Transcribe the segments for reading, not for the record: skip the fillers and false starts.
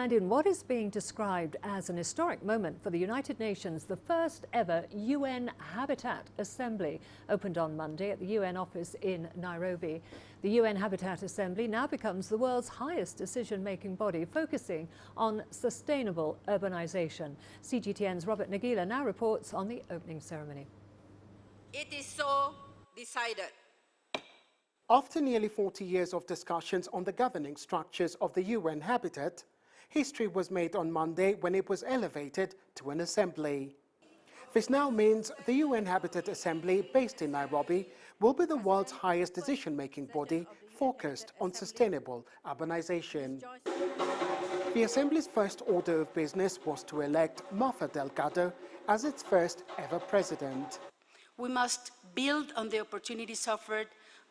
And in what is being described as an historic moment for the United Nations, the first ever UN Habitat Assembly opened on Monday at the UN office in Nairobi. The UN Habitat Assembly now becomes the world's highest decision-making body, focusing on sustainable urbanization. CGTN's Nagila now reports on the opening ceremony. It is so decided. After nearly 40 years of discussions on the governing structures of the UN Habitat, history was made on Monday when it was elevated to an assembly. This now means the UN Habitat Assembly, based in Nairobi, will be the world's highest decision-making body focused on sustainable urbanization. The Assembly's first order of business was to elect Martha Delgado as its first ever president. We must build on the opportunities offered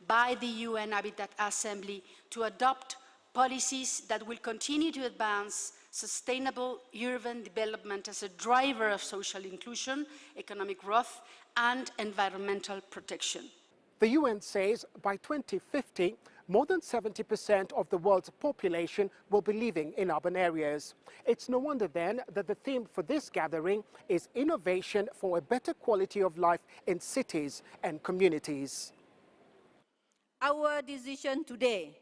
by the UN Habitat Assembly to adopt policies that will continue to advance sustainable urban development as a driver of social inclusion, economic growth, and environmental protection. The UN says by 2050, more than 70% of the world's population will be living in urban areas. It's no wonder then that the theme for this gathering is innovation for a better quality of life in cities and communities. Our decision today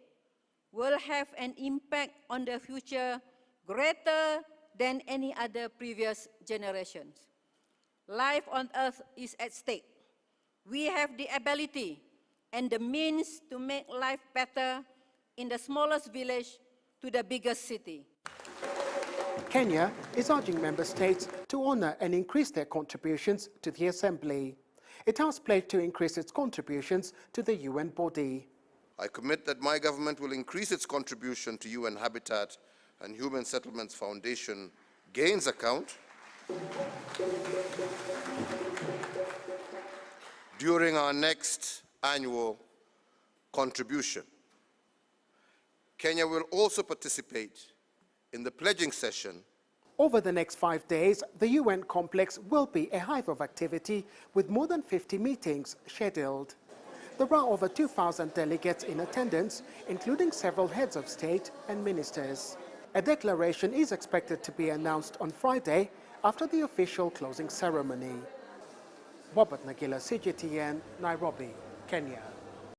will have an impact on the future greater than any other previous generations. Life on Earth is at stake. We have the ability and the means to make life better in the smallest village to the biggest city. Kenya is urging member states to honor and increase their contributions to the Assembly. It has pledged to increase its contributions to the UN body. I commit that my government will increase its contribution to UN Habitat and Human Settlements Foundation gains account during our next annual contribution. Kenya will also participate in the pledging session. Over the next 5 days, the UN complex will be a hive of activity with more than 50 meetings scheduled. There are over 2,000 delegates in attendance, including several heads of state and ministers. A declaration is expected to be announced on Friday after the official closing ceremony. Nagila, CGTN, Nairobi, Kenya.